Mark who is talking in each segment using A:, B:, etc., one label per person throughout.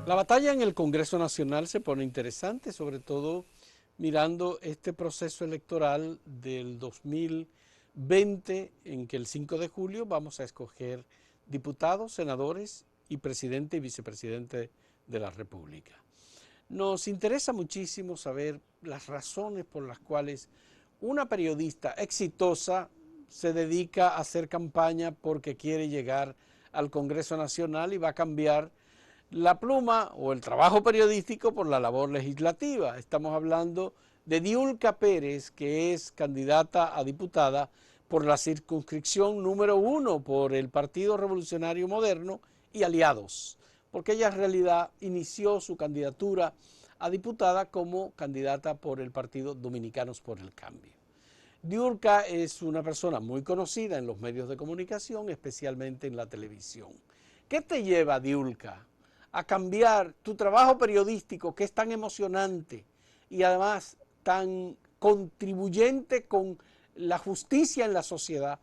A: La batalla en el Congreso Nacional se pone interesante, sobre todo mirando este proceso electoral del 2020, en que el 5 de julio vamos a escoger diputados, senadores y presidente y vicepresidente de la República. Nos interesa muchísimo saber las razones por las cuales una periodista exitosa se dedica a hacer campaña porque quiere llegar al Congreso Nacional y va a cambiar la pluma o el trabajo periodístico por la labor legislativa. Estamos hablando de Diulca Pérez, que es candidata a diputada por la circunscripción número 1 por el Partido Revolucionario Moderno y aliados, porque ella en realidad inició su candidatura a diputada como candidata por el Partido Dominicanos por el Cambio. Diulca es una persona muy conocida en los medios de comunicación, especialmente en la televisión. ¿Qué te lleva, Diulca, a cambiar tu trabajo periodístico, que es tan emocionante y además tan contribuyente con la justicia en la sociedad,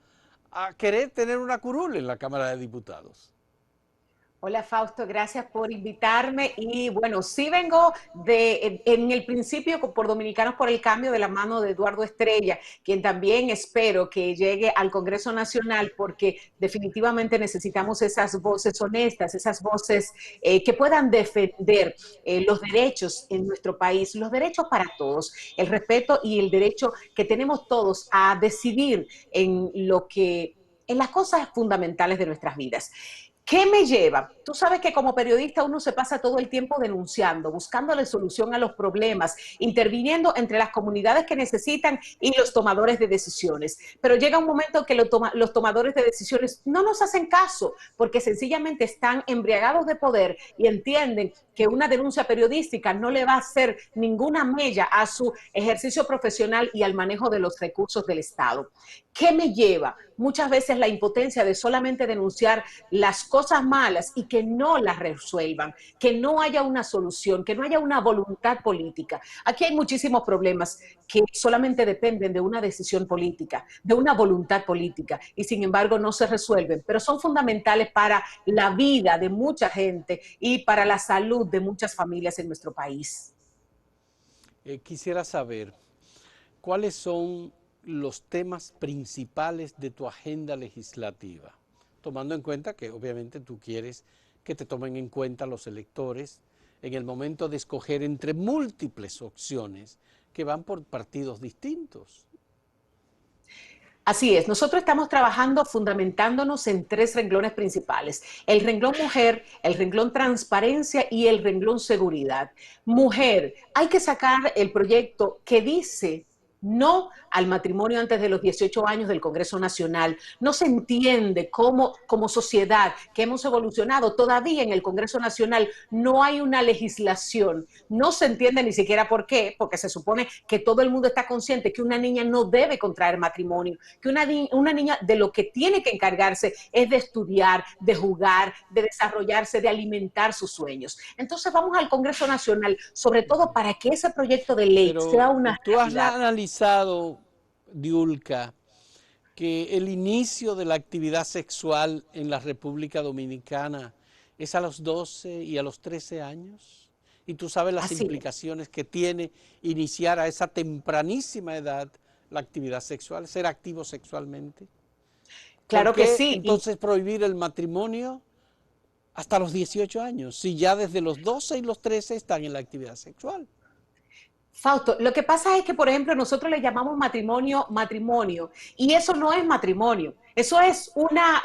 A: a querer tener una curul en la Cámara de Diputados?
B: Hola Fausto, gracias por invitarme y bueno, sí vengo en el principio por Dominicanos por el Cambio de la mano de Eduardo Estrella, quien también espero que llegue al Congreso Nacional porque definitivamente necesitamos esas voces honestas, esas voces que puedan defender los derechos en nuestro país, los derechos para todos, el respeto y el derecho que tenemos todos a decidir en las cosas fundamentales de nuestras vidas. ¿Qué me lleva? Tú sabes que como periodista uno se pasa todo el tiempo denunciando, buscándole solución a los problemas, interviniendo entre las comunidades que necesitan y los tomadores de decisiones. Pero llega un momento que los tomadores de decisiones no nos hacen caso porque sencillamente están embriagados de poder y entienden que una denuncia periodística no le va a hacer ninguna mella a su ejercicio profesional y al manejo de los recursos del Estado. ¿Qué me lleva? Muchas veces la impotencia de solamente denunciar las cosas malas y que no las resuelvan, que no haya una solución, que no haya una voluntad política. Aquí hay muchísimos problemas que solamente dependen de una decisión política, de una voluntad política, y sin embargo no se resuelven, pero son fundamentales para la vida de mucha gente y para la salud de muchas familias en nuestro país.
A: Quisiera saber cuáles son los temas principales de tu agenda legislativa, tomando en cuenta que obviamente tú quieres que te tomen en cuenta los electores en el momento de escoger entre múltiples opciones que van por partidos distintos.
B: Así es, nosotros estamos trabajando fundamentándonos en tres renglones principales: el renglón mujer, el renglón transparencia y el renglón seguridad. Mujer, hay que sacar el proyecto que dice no al matrimonio antes de los 18 años del Congreso Nacional. No se entiende cómo, como sociedad que hemos evolucionado, todavía en el Congreso Nacional no hay una legislación. No se entiende ni siquiera por qué, porque se supone que todo el mundo está consciente que una niña no debe contraer matrimonio, que una niña de lo que tiene que encargarse es de estudiar, de jugar, de desarrollarse, de alimentar sus sueños. Entonces vamos al Congreso Nacional, sobre todo para que ese proyecto de ley sea
A: Pero
B: una
A: tú has
B: realidad.
A: analizado, Diulca, que el inicio de la actividad sexual en la República Dominicana es a los 12 y a los 13 años. Y tú sabes las
B: Así es.
A: implicaciones que tiene iniciar a esa tempranísima edad la actividad sexual, ser activo sexualmente. ¿Por
B: Claro que
A: qué
B: sí. Y
A: entonces prohibir el matrimonio hasta los 18 años, si ya desde los 12 y los 13 están en la actividad sexual?
B: Fausto, lo que pasa es que, por ejemplo, nosotros le llamamos matrimonio, matrimonio, y eso no es matrimonio. Eso es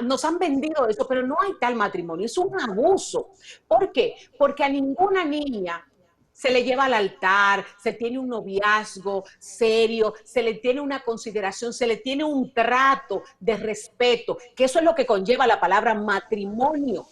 B: nos han vendido eso, pero no hay tal matrimonio, es un abuso. ¿Por qué? Porque a ninguna niña se le lleva al altar, se tiene un noviazgo serio, se le tiene una consideración, se le tiene un trato de respeto, que eso es lo que conlleva la palabra matrimonio.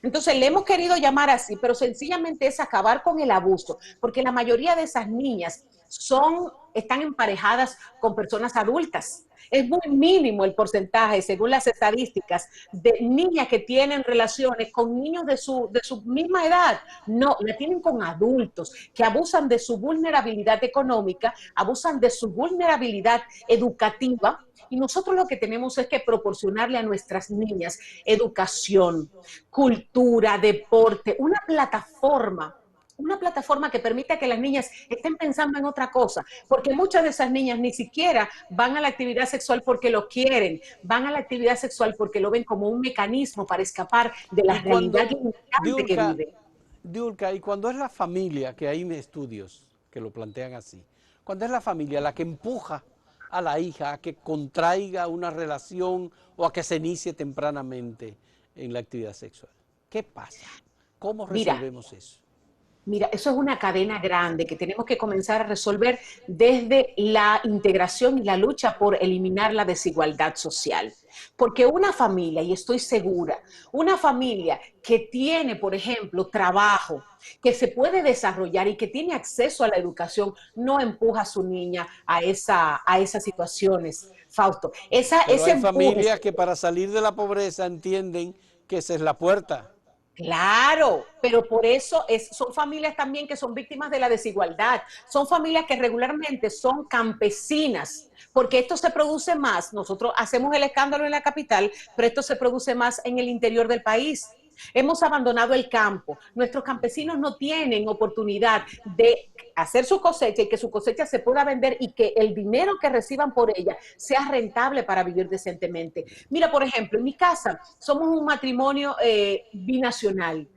B: Entonces le hemos querido llamar así, pero sencillamente es acabar con el abuso, porque la mayoría de esas niñas son están emparejadas con personas adultas. Es muy mínimo el porcentaje, según las estadísticas, de niñas que tienen relaciones con niños de su misma edad. No, la tienen con adultos que abusan de su vulnerabilidad económica, abusan de su vulnerabilidad educativa. Y nosotros lo que tenemos es que proporcionarle a nuestras niñas educación, cultura, deporte, una plataforma que permita que las niñas estén pensando en otra cosa, porque muchas de esas niñas ni siquiera van a la actividad sexual porque lo quieren, van a la actividad sexual porque lo ven como un mecanismo para escapar de la
A: Y
B: realidad
A: cuando,
B: limitante que
A: Diulca,
B: viven.
A: Diulca, y cuando es la familia, que hay estudios que lo plantean así, cuando es la familia la que empuja a la hija a que contraiga una relación o a que se inicie tempranamente en la actividad sexual, ¿qué pasa? ¿Cómo
B: Mira,
A: resolvemos eso?
B: Mira, eso es una cadena grande que tenemos que comenzar a resolver desde la integración y la lucha por eliminar la desigualdad social. Porque una familia, y estoy segura, una familia que tiene, por ejemplo, trabajo, que se puede desarrollar y que tiene acceso a la educación, no empuja a su niña a esas situaciones, Fausto.
A: Pero
B: Ese
A: hay
B: empuje.
A: familias que para salir de la pobreza entienden que esa es la puerta.
B: Claro, pero por eso son familias también que son víctimas de la desigualdad, son familias que regularmente son campesinas, porque esto se produce más, nosotros hacemos el escándalo en la capital, pero esto se produce más en el interior del país. Hemos abandonado el campo, nuestros campesinos no tienen oportunidad de hacer su cosecha y que su cosecha se pueda vender y que el dinero que reciban por ella sea rentable para vivir decentemente. Mira, por ejemplo, en mi casa somos un matrimonio binacional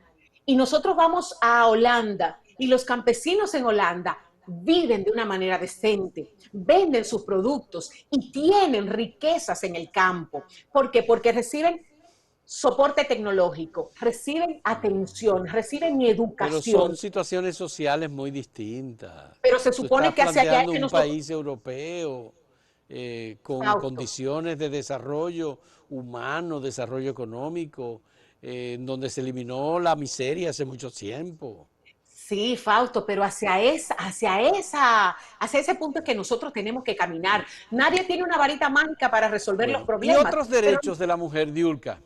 B: y nosotros vamos a Holanda y los campesinos en Holanda viven de una manera decente, venden sus productos y tienen riquezas en el campo. ¿Por qué? Porque reciben soporte tecnológico, reciben atención, reciben
A: Pero son
B: educación,
A: situaciones sociales muy distintas.
B: pero se
A: Tú estás
B: supone que hacia allá es
A: planteando
B: que
A: un
B: nosotros,
A: país europeo con
B: Fausto,
A: condiciones de desarrollo humano, desarrollo económico, en donde se eliminó la miseria hace mucho tiempo.
B: sí, Fausto, pero hacia ese punto es que nosotros tenemos que caminar. Nadie tiene una varita mágica para resolver los
A: Bueno, y
B: problemas,
A: otros
B: pero
A: derechos de la mujer, Diulca,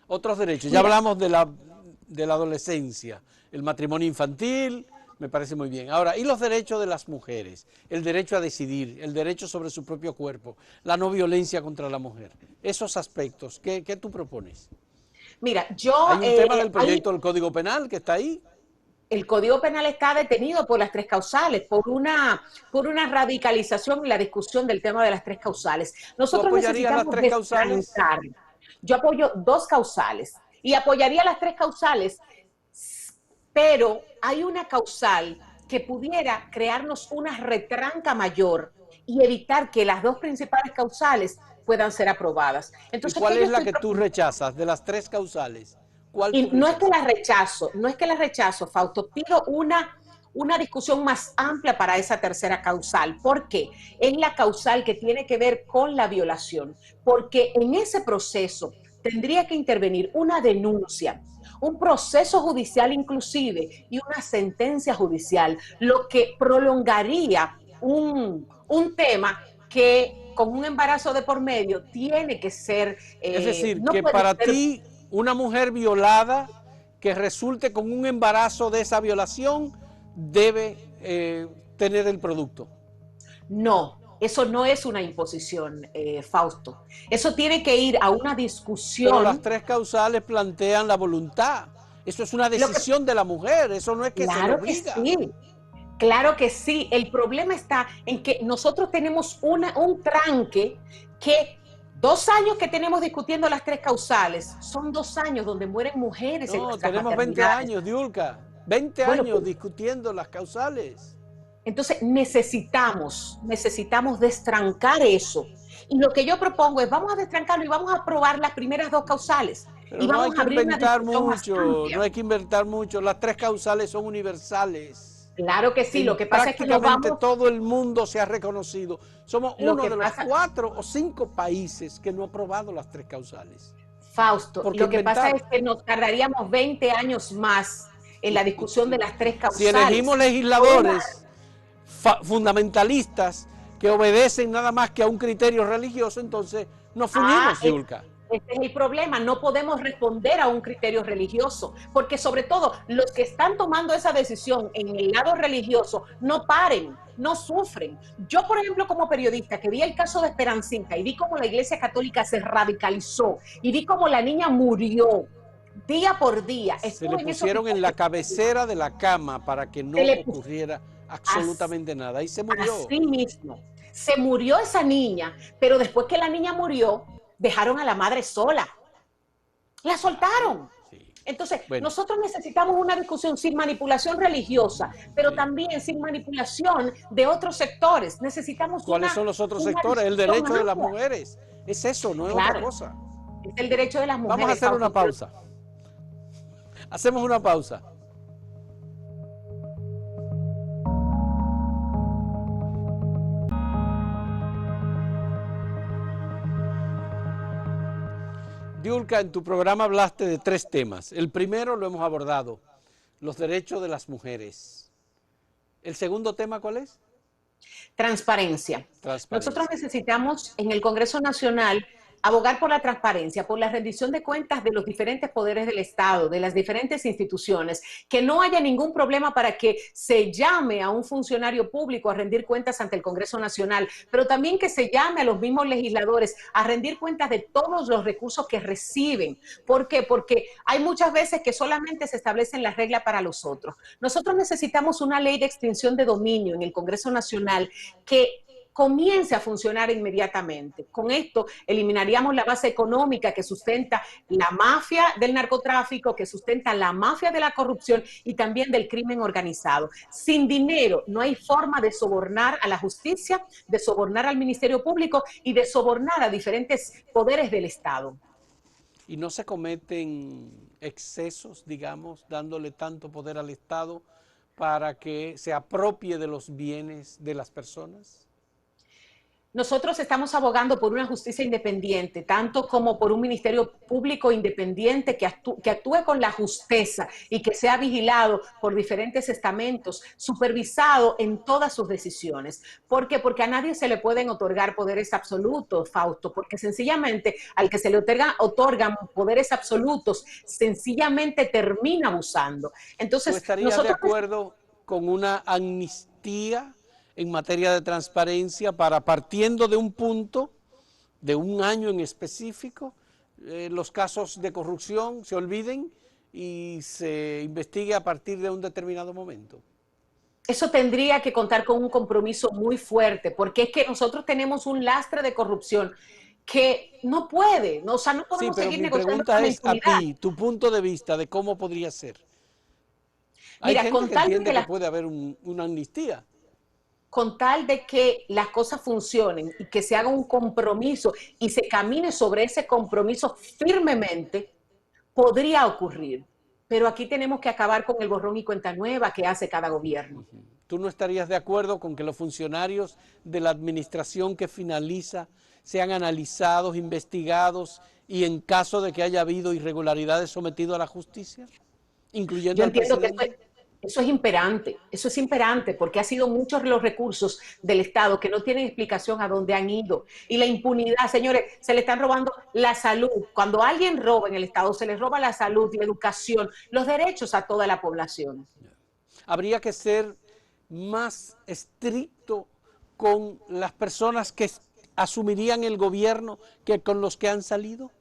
A: otros derechos. Ya
B: mira,
A: hablamos de la adolescencia, el matrimonio infantil, me parece muy bien. Ahora, ¿y los derechos de las mujeres? El derecho a decidir, el derecho sobre su propio cuerpo, la no violencia contra la mujer. Esos aspectos, ¿qué tú propones?
B: mira,
A: Hay un tema del proyecto del Código Penal que está ahí.
B: el Código Penal está detenido por las tres causales, por una radicalización y la discusión del tema de las tres causales.
A: ¿Tú
B: Nosotros
A: apoyarías las
B: necesitamos
A: tres causales?
B: destrancar. Yo apoyo dos causales y apoyaría las tres causales, pero hay una causal que pudiera crearnos una retranca mayor y evitar que las dos principales causales puedan ser aprobadas.
A: ¿Y
B: Entonces,
A: cuál
B: ¿qué yo
A: es la
B: estoy
A: que tú
B: proponiendo?
A: rechazas de las tres causales? ¿Cuál tú
B: Y no es que
A: rechazas?
B: la rechazo, no es que la rechazo, Fausto, pido una discusión más amplia para esa tercera causal. ¿Por qué? Es la causal que tiene que ver con la violación, porque en ese proceso tendría que intervenir una denuncia, un proceso judicial inclusive y una sentencia judicial, lo que prolongaría un tema que con un embarazo de por medio tiene que ser,
A: Es decir,
B: no
A: que
B: puede
A: para
B: ser.
A: ti una mujer violada que resulte con un embarazo de esa violación debe tener el producto.
B: No, eso no es una imposición, Fausto. Eso tiene que ir a una
A: Pero las
B: discusión.
A: tres causales plantean la voluntad. Eso es una
B: Lo que,
A: decisión de la mujer, eso no es que se le
B: claro que
A: obliga.
B: sí, claro que sí. El problema está en que nosotros tenemos un tranque que 2 años que tenemos discutiendo las tres causales, son 2 años donde mueren mujeres en
A: No,
B: nuestras
A: tenemos 20
B: maternidades.
A: años, Diulca, 20
B: Bueno,
A: años discutiendo las causales.
B: entonces necesitamos destrancar eso. Y lo que yo propongo es, vamos a destrancarlo y vamos a probar las primeras dos causales.
A: Pero
B: Y
A: no hay
B: vamos a
A: que
B: abrir una
A: inventar
B: discusión más
A: mucho, no
B: amplia.
A: hay que inventar mucho. Las tres causales son universales.
B: Claro que sí, lo
A: En
B: que pasa es que nos
A: prácticamente
B: vamos,
A: todo el mundo se ha reconocido. Somos
B: lo
A: uno
B: que
A: de los
B: pasa,
A: 4 o 5 países que no ha aprobado las tres causales.
B: Fausto,
A: Porque
B: lo que pasa
A: inventar.
B: es que nos tardaríamos 20 años más en la discusión de las tres
A: Si elegimos
B: causales. Por una,
A: legisladores fundamentalistas que obedecen nada más que a un criterio religioso, entonces nos fuñimos, Yulka.
B: Este es el problema, no podemos responder a un criterio religioso, porque sobre todo los que están tomando esa decisión en el lado religioso no paren, no sufren. Yo, por ejemplo, como periodista, que vi el caso de Esperancita y vi cómo la Iglesia Católica se radicalizó y vi cómo la niña murió día por día.
A: Se le pusieron en la cabecera de la cama para que no ocurriera absolutamente nada y se murió.
B: Así mismo, se murió esa niña, pero después que la niña murió, dejaron a la madre sola. La soltaron. Sí. Entonces, nosotros necesitamos una discusión sin manipulación religiosa, pero también sin manipulación de otros sectores. Necesitamos
A: ¿Cuáles son los otros sectores? El derecho de las mujeres. Es eso, no es otra cosa.
B: Es el derecho de las mujeres.
A: Vamos a hacer una pausa. Hacemos una pausa. Yulka, en tu programa hablaste de 3 temas. El primero lo hemos abordado, los derechos de las mujeres. ¿El segundo tema cuál es?
B: Transparencia. Nosotros necesitamos en el Congreso Nacional abogar por la transparencia, por la rendición de cuentas de los diferentes poderes del Estado, de las diferentes instituciones, que no haya ningún problema para que se llame a un funcionario público a rendir cuentas ante el Congreso Nacional, pero también que se llame a los mismos legisladores a rendir cuentas de todos los recursos que reciben. ¿Por qué? Porque hay muchas veces que solamente se establecen las reglas para los otros. Nosotros necesitamos una ley de extinción de dominio en el Congreso Nacional que comience a funcionar inmediatamente. Con esto eliminaríamos la base económica que sustenta la mafia del narcotráfico, que sustenta la mafia de la corrupción y también del crimen organizado. Sin dinero no hay forma de sobornar a la justicia, de sobornar al Ministerio Público y de sobornar a diferentes poderes del Estado.
A: ¿Y no se cometen excesos, digamos, dándole tanto poder al Estado para que se apropie de los bienes de las personas?
B: Nosotros estamos abogando por una justicia independiente, tanto como por un ministerio público independiente que actúe con la justeza y que sea vigilado por diferentes estamentos, supervisado en todas sus decisiones. ¿Por qué? Porque a nadie se le pueden otorgar poderes absolutos, Fausto, porque sencillamente al que se le otorgan poderes absolutos, sencillamente termina abusando. Entonces,
A: ¿tú estarías de acuerdo con una amnistía en materia de transparencia para, partiendo de un punto, de un año en específico, los casos de corrupción se olviden y se investigue a partir de un determinado momento?
B: Eso tendría que contar con un compromiso muy fuerte, porque es que nosotros tenemos un lastre de corrupción que no puede, o sea, no podemos seguir negociando con la impunidad.
A: Mi pregunta es a ti, tu punto de vista de cómo podría ser. Hay gente que entiende que puede haber una amnistía.
B: Con tal de que las cosas funcionen y que se haga un compromiso y se camine sobre ese compromiso firmemente, podría ocurrir. Pero aquí tenemos que acabar con el borrón y cuenta nueva que hace cada gobierno.
A: ¿Tú no estarías de acuerdo con que los funcionarios de la administración que finaliza sean analizados, investigados y en caso de que haya habido irregularidades sometidos a la justicia, incluyendo al presidente?
B: Eso es imperante porque ha sido muchos los recursos del Estado que no tienen explicación a dónde han ido. Y la impunidad, señores, se le están robando la salud. Cuando alguien roba en el Estado, se le roba la salud, la educación, los derechos a toda la población.
A: Habría que ser más estricto con las personas que asumirían el gobierno que con los que han salido.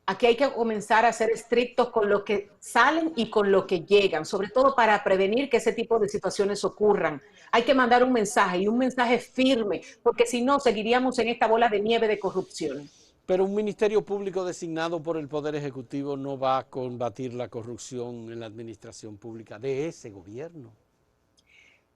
B: Aquí hay que comenzar a ser estrictos con lo que salen y con lo que llegan, sobre todo para prevenir que ese tipo de situaciones ocurran. Hay que mandar un mensaje y un mensaje firme, porque si no, seguiríamos en esta bola de nieve de corrupción.
A: Pero un ministerio público designado por el Poder Ejecutivo no va a combatir la corrupción en la administración pública de ese gobierno.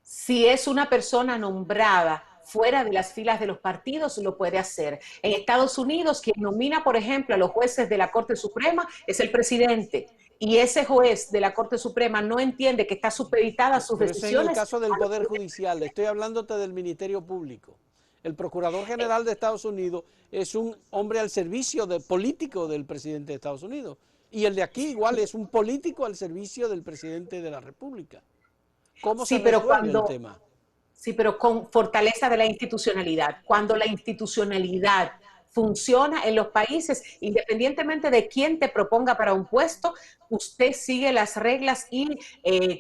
B: Si es una persona nombrada fuera de las filas de los partidos, lo puede hacer. En Estados Unidos, quien nomina, por ejemplo, a los jueces de la Corte Suprema es el presidente. Y ese juez de la Corte Suprema no entiende que está supeditada a sus decisiones.
A: Ese es el caso del Poder Judicial. Estoy hablándote del Ministerio Público. El Procurador General de Estados Unidos es un hombre al servicio político del presidente de Estados Unidos. Y el de aquí igual es un político al servicio del presidente de la República. ¿Cómo se resuelve el tema?
B: Sí, pero con fortaleza de la institucionalidad. Cuando la institucionalidad funciona en los países, independientemente de quién te proponga para un puesto, usted sigue las reglas y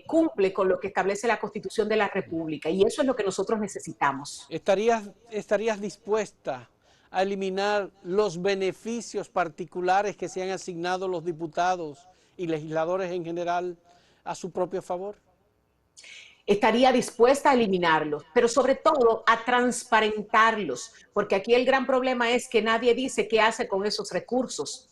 B: cumple con lo que establece la Constitución de la República. Y eso es lo que nosotros necesitamos.
A: ¿Estarías dispuesta a eliminar los beneficios particulares que se han asignado los diputados y legisladores en general a su propio favor?
B: Estaría dispuesta a eliminarlos, pero sobre todo a transparentarlos, porque aquí el gran problema es que nadie dice qué hace con esos recursos.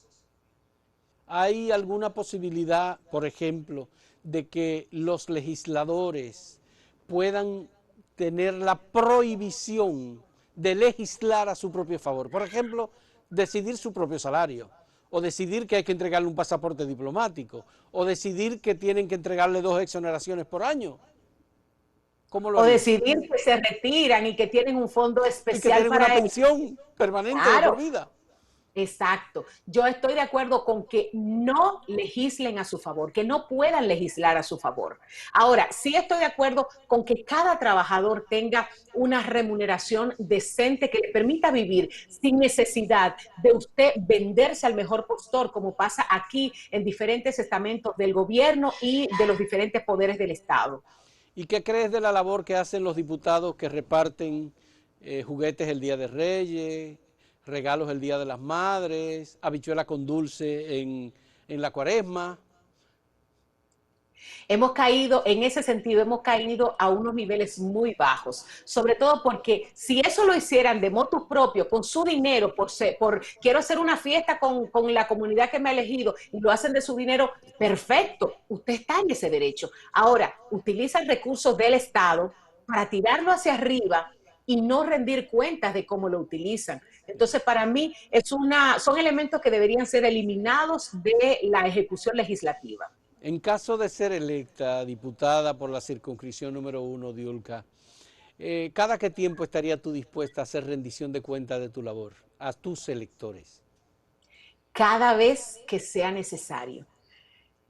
A: ¿Hay alguna posibilidad, por ejemplo, de que los legisladores puedan tener la prohibición de legislar a su propio favor? Por ejemplo, decidir su propio salario, o decidir que hay que entregarle un pasaporte diplomático, o decidir que tienen que entregarle 2 exoneraciones por año. ¿Cómo lo
B: O
A: harían?
B: decidir que se retiran y que tienen un fondo
A: Y que
B: especial
A: tienen una
B: para ellos.
A: pensión permanente de por
B: Claro,
A: vida.
B: exacto. Yo estoy de acuerdo con que no legislen a su favor, que no puedan legislar a su favor. Ahora, sí estoy de acuerdo con que cada trabajador tenga una remuneración decente que le permita vivir sin necesidad de usted venderse al mejor postor, como pasa aquí en diferentes estamentos del gobierno y de los diferentes poderes del Estado.
A: ¿Y qué crees de la labor que hacen los diputados que reparten juguetes el Día de Reyes, regalos el Día de las Madres, habichuela con dulce en la Cuaresma?
B: Hemos caído, en ese sentido, hemos caído a unos niveles muy bajos, sobre todo porque si eso lo hicieran de motu propio, con su dinero, quiero hacer una fiesta con la comunidad que me ha elegido y lo hacen de su dinero, perfecto, usted está en ese derecho. Ahora, utilizan recursos del Estado para tirarlo hacia arriba y no rendir cuentas de cómo lo utilizan. Entonces, para mí, son elementos que deberían ser eliminados de la ejecución legislativa.
A: En caso de ser electa diputada por la circunscripción número 1 de Ulca, ¿cada qué tiempo estarías tú dispuesta a hacer rendición de cuentas de tu labor a tus electores?
B: Cada vez que sea necesario.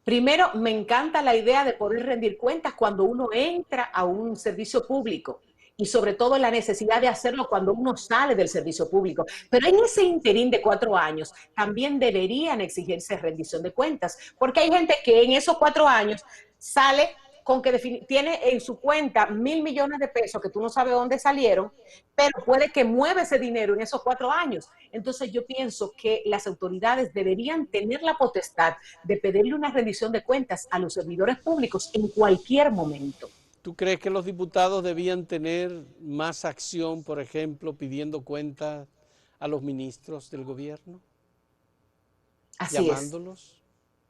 B: Primero, me encanta la idea de poder rendir cuentas cuando uno entra a un servicio público y sobre todo la necesidad de hacerlo cuando uno sale del servicio público. Pero en ese interín de 4 años también deberían exigirse rendición de cuentas, porque hay gente que en esos 4 años sale con que tiene en su cuenta 1.000 millones de pesos que tú no sabes dónde salieron, pero puede que mueva ese dinero en esos 4 años. Entonces yo pienso que las autoridades deberían tener la potestad de pedirle una rendición de cuentas a los servidores públicos en cualquier momento.
A: ¿Tú crees que los diputados debían tener más acción, por ejemplo, pidiendo cuentas a los ministros del gobierno,
B: Así es.
A: llamándolos?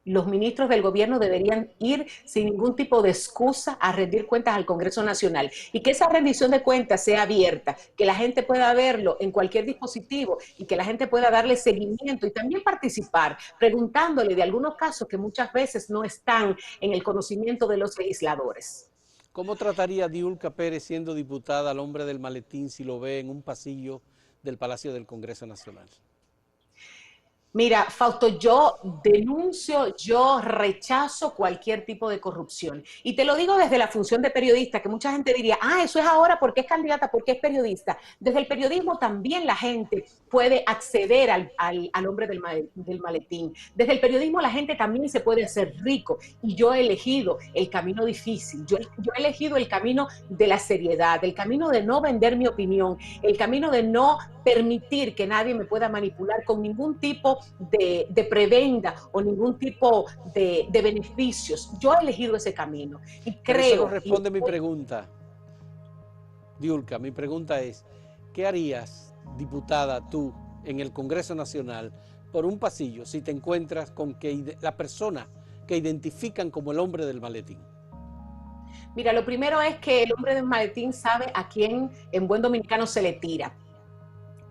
B: Los ministros del gobierno deberían ir sin ningún tipo de excusa a rendir cuentas al Congreso Nacional y que esa rendición de cuentas sea abierta, que la gente pueda verlo en cualquier dispositivo y que la gente pueda darle seguimiento y también participar, preguntándole de algunos casos que muchas veces no están en el conocimiento de los legisladores.
A: ¿Cómo trataría Diulca Pérez siendo diputada al hombre del maletín si lo ve en un pasillo del Palacio del Congreso Nacional?
B: Mira, Fausto, yo denuncio, yo rechazo cualquier tipo de corrupción. Y te lo digo desde la función de periodista, que mucha gente diría, eso es ahora porque es candidata, porque es periodista. Desde el periodismo también la gente puede acceder al hombre del maletín. Desde el periodismo la gente también se puede hacer rico. Y yo he elegido el camino difícil, yo he elegido el camino de la seriedad, el camino de no vender mi opinión, el camino de no permitir que nadie me pueda manipular con ningún tipo de prebenda o ningún tipo de beneficios. Yo he elegido ese camino y
A: Pero eso no
B: creo...
A: responde mi pregunta, Diulca. Mi pregunta es, ¿qué harías, diputada, tú, en el Congreso Nacional, por un pasillo, si te encuentras con que la persona que identifican como el hombre del maletín?
B: Mira, lo primero es que el hombre del maletín sabe a quién en buen dominicano se le tira.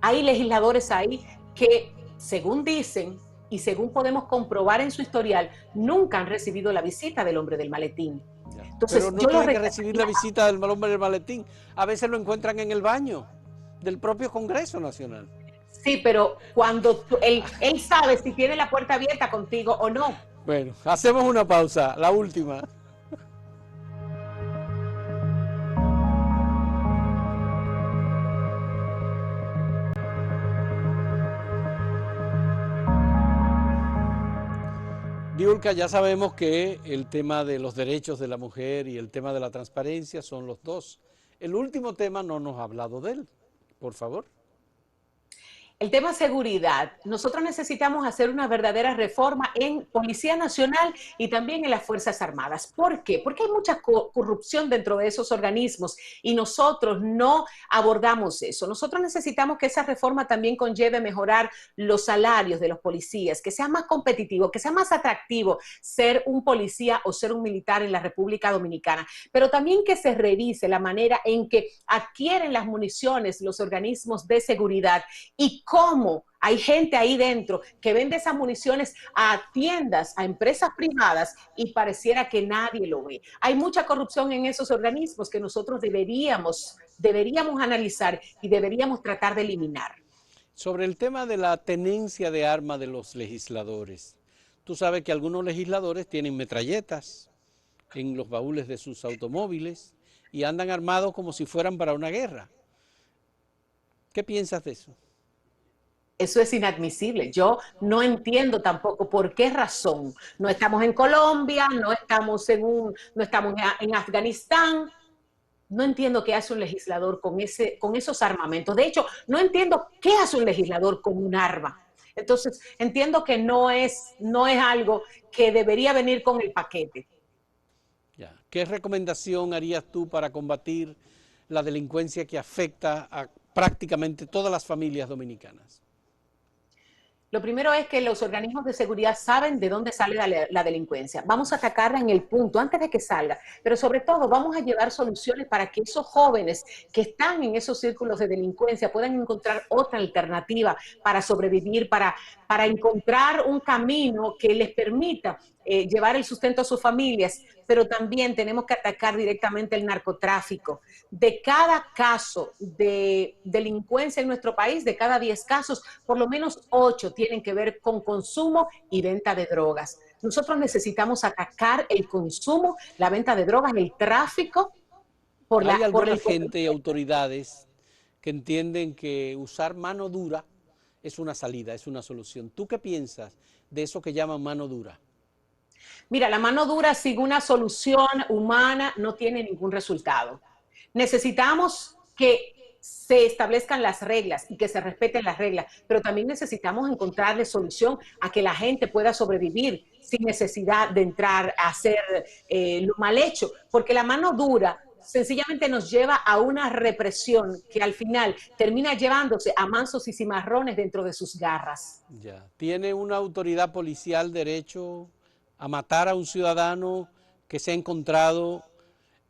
B: Hay legisladores ahí que, según dicen y según podemos comprobar en su historial, nunca han recibido la visita del hombre del maletín.
A: Ya. Pero
B: Entonces,
A: no
B: yo lo
A: tienen que recibir la
B: rechazaría.
A: visita del hombre del maletín. A veces lo encuentran en el baño del propio Congreso Nacional.
B: Sí, pero cuando él sabe si tiene la puerta abierta contigo o no.
A: Bueno, hacemos una pausa, la última. Diulca, ya sabemos que el tema de los derechos de la mujer y el tema de la transparencia son los dos. El último tema no nos ha hablado de él, por favor.
B: El tema seguridad. Nosotros necesitamos hacer una verdadera reforma en Policía Nacional y también en las Fuerzas Armadas. ¿Por qué? Porque hay mucha corrupción dentro de esos organismos y nosotros no abordamos eso. Nosotros necesitamos que esa reforma también conlleve mejorar los salarios de los policías, que sea más competitivo, que sea más atractivo ser un policía o ser un militar en la República Dominicana, pero también que se revise la manera en que adquieren las municiones los organismos de seguridad y cómo hay gente ahí dentro que vende esas municiones a tiendas, a empresas privadas y pareciera que nadie lo ve. Hay mucha corrupción en esos organismos que nosotros deberíamos analizar y deberíamos tratar de eliminar.
A: Sobre el tema de la tenencia de armas de los legisladores. Tú sabes que algunos legisladores tienen metralletas en los baúles de sus automóviles y andan armados como si fueran para una guerra. ¿Qué piensas de eso?
B: Eso es inadmisible. Yo no entiendo tampoco por qué razón. No estamos en Colombia, no estamos en Afganistán. No entiendo qué hace un legislador con esos armamentos. De hecho, no entiendo qué hace un legislador con un arma. Entonces, entiendo que no es algo que debería venir con el paquete.
A: Ya. ¿Qué recomendación harías tú para combatir la delincuencia que afecta a prácticamente todas las familias dominicanas?
B: Lo primero es que los organismos de seguridad saben de dónde sale la delincuencia. Vamos a atacarla en el punto, antes de que salga. Pero sobre todo, vamos a llevar soluciones para que esos jóvenes que están en esos círculos de delincuencia puedan encontrar otra alternativa para sobrevivir, para encontrar un camino que les permita llevar el sustento a sus familias, pero también tenemos que atacar directamente el narcotráfico. De cada caso de delincuencia en nuestro país, de cada 10 casos, por lo menos 8 tienen que ver con consumo y venta de drogas. Nosotros necesitamos atacar el consumo, la venta de drogas, el tráfico,
A: Hay
B: por
A: alguna
B: el...
A: gente y autoridades que entienden que usar mano dura es una salida, es una solución. ¿Tú qué piensas de eso que llaman mano dura?
B: Mira, la mano dura sin una solución humana no tiene ningún resultado. Necesitamos que se establezcan las reglas y que se respeten las reglas, pero también necesitamos encontrarle solución a que la gente pueda sobrevivir sin necesidad de entrar a hacer lo mal hecho, porque la mano dura sencillamente nos lleva a una represión que al final termina llevándose a mansos y cimarrones dentro de sus garras.
A: Ya. ¿Tiene una autoridad policial derecho a matar a un ciudadano que se ha encontrado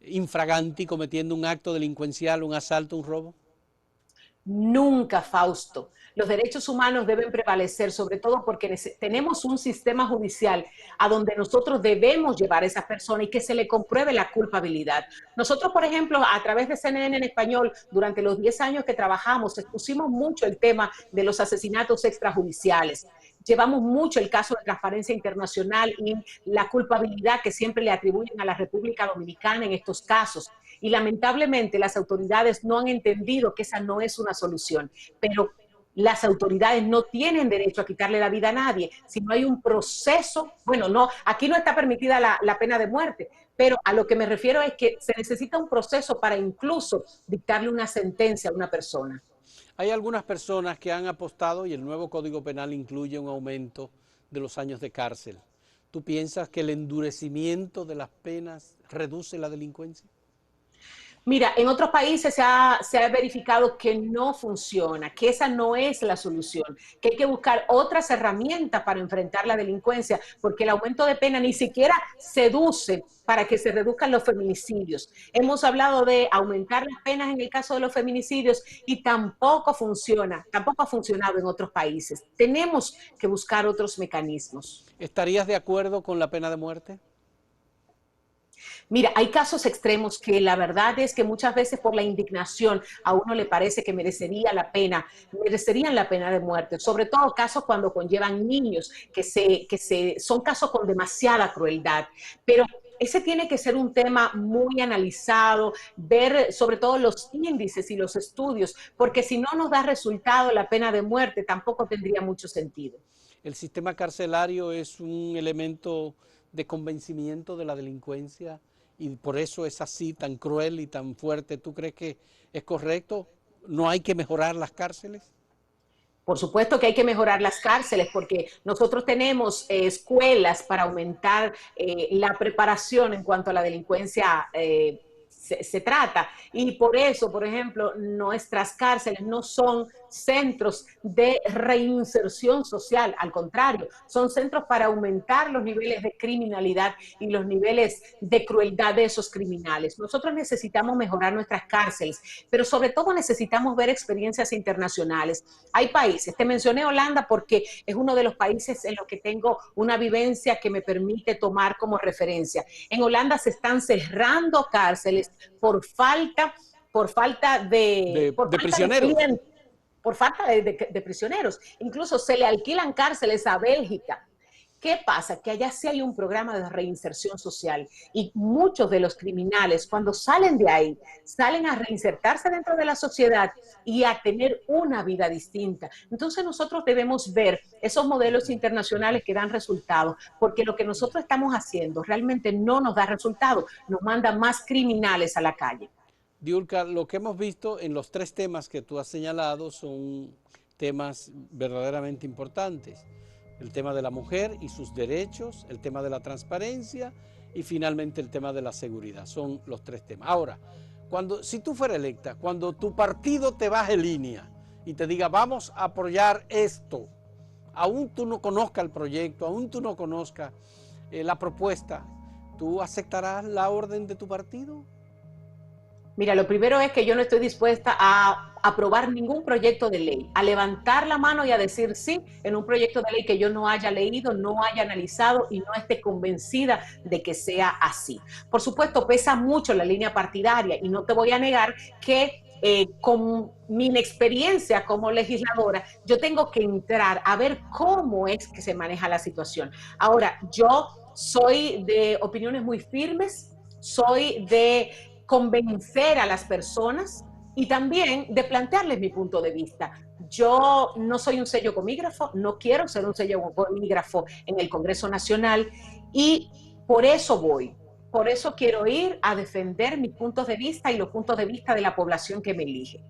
A: infraganti cometiendo un acto delincuencial, un asalto, un robo?
B: Nunca, Fausto. Los derechos humanos deben prevalecer, sobre todo porque tenemos un sistema judicial a donde nosotros debemos llevar a esas personas y que se le compruebe la culpabilidad. Nosotros, por ejemplo, a través de CNN en español, durante los 10 años que trabajamos, expusimos mucho el tema de los asesinatos extrajudiciales. Llevamos mucho el caso de Transparencia Internacional y la culpabilidad que siempre le atribuyen a la República Dominicana en estos casos. Y lamentablemente las autoridades no han entendido que esa no es una solución. Pero las autoridades no tienen derecho a quitarle la vida a nadie, si no hay un proceso, bueno, no, aquí no está permitida la pena de muerte, pero a lo que me refiero es que se necesita un proceso para incluso dictarle una sentencia a una persona.
A: Hay algunas personas que han apostado y el nuevo Código Penal incluye un aumento de los años de cárcel. ¿Tú piensas que el endurecimiento de las penas reduce la delincuencia?
B: Mira, en otros países se ha verificado que no funciona, que esa no es la solución, que hay que buscar otras herramientas para enfrentar la delincuencia, porque el aumento de pena ni siquiera seduce para que se reduzcan los feminicidios. Hemos hablado de aumentar las penas en el caso de los feminicidios y tampoco funciona, tampoco ha funcionado en otros países. Tenemos que buscar otros mecanismos.
A: ¿Estarías de acuerdo con la pena de muerte?
B: Mira, hay casos extremos que la verdad es que muchas veces por la indignación a uno le parece que merecerían la pena de muerte, sobre todo casos cuando conllevan niños, son casos con demasiada crueldad, pero ese tiene que ser un tema muy analizado, ver sobre todo los índices y los estudios, porque si no nos da resultado la pena de muerte tampoco tendría mucho sentido.
A: el sistema carcelario es un elemento de convencimiento de la delincuencia y por eso es así, tan cruel y tan fuerte. ¿Tú crees que es correcto? ¿No hay que mejorar las cárceles?
B: Por supuesto que hay que mejorar las cárceles porque nosotros tenemos escuelas para aumentar la preparación en cuanto a la delincuencia se trata. Y por eso, por ejemplo, nuestras cárceles no son centros de reinserción social, al contrario, son centros para aumentar los niveles de criminalidad y los niveles de crueldad de esos criminales. Nosotros necesitamos mejorar nuestras cárceles, pero sobre todo necesitamos ver experiencias internacionales. Hay países, te mencioné Holanda porque es uno de los países en los que tengo una vivencia que me permite tomar como referencia. En Holanda se están cerrando cárceles por falta de, por
A: De
B: falta de
A: prisioneros.
B: clientes, por falta de prisioneros. Incluso se le alquilan cárceles a Bélgica. ¿Qué pasa? Que allá sí hay un programa de reinserción social y muchos de los criminales cuando salen de ahí, salen a reinsertarse dentro de la sociedad y a tener una vida distinta. Entonces nosotros debemos ver esos modelos internacionales que dan resultados, porque lo que nosotros estamos haciendo realmente no nos da resultados, nos manda más criminales a la calle.
A: Diurka, lo que hemos visto en los tres temas que tú has señalado son temas verdaderamente importantes. El tema de la mujer y sus derechos, el tema de la transparencia y finalmente el tema de la seguridad. Son los tres temas. Ahora, si tú fueras electa, cuando tu partido te baje línea y te diga vamos a apoyar esto, aún tú no conozcas el proyecto, aún tú no conozcas la propuesta, ¿tú aceptarás la orden de tu partido?
B: Mira, lo primero es que yo no estoy dispuesta a aprobar ningún proyecto de ley, a levantar la mano y a decir sí en un proyecto de ley que yo no haya leído, no haya analizado y no esté convencida de que sea así. Por supuesto, pesa mucho la línea partidaria y no te voy a negar que con mi experiencia como legisladora, yo tengo que entrar a ver cómo es que se maneja la situación. Ahora, yo soy de opiniones muy firmes, soy de convencer a las personas y también de plantearles mi punto de vista. Yo no soy un sello comígrafo, no quiero ser un sello comígrafo en el Congreso Nacional y por eso voy. Por eso quiero ir a defender mis puntos de vista y los puntos de vista de la población que me elige.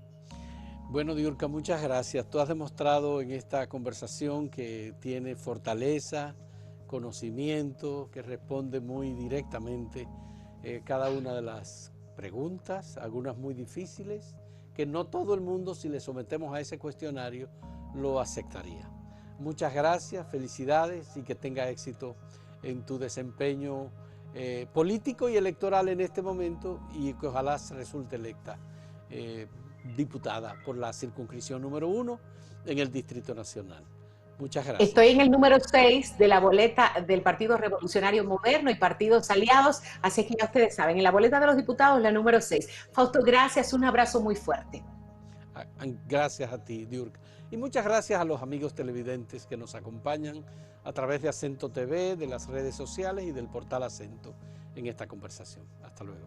A: Bueno, Diurka, muchas gracias. Tú has demostrado en esta conversación que tiene fortaleza, conocimiento, que responde muy directamente cada una de las preguntas, algunas muy difíciles, que no todo el mundo, si le sometemos a ese cuestionario, lo aceptaría. Muchas gracias, felicidades y que tenga éxito en tu desempeño político y electoral en este momento y que ojalá resulte electa diputada por la circunscripción número 1 en el Distrito Nacional. Muchas
B: Estoy en
A: gracias.
B: el número 6 de la boleta del Partido Revolucionario Moderno y partidos aliados, así que ya ustedes saben, en la boleta de los diputados, la número 6. Fausto, gracias, un abrazo muy fuerte.
A: Gracias a ti, Diurka. Y muchas gracias a los amigos televidentes que nos acompañan a través de Acento TV, de las redes sociales y del portal Acento en esta conversación. Hasta luego.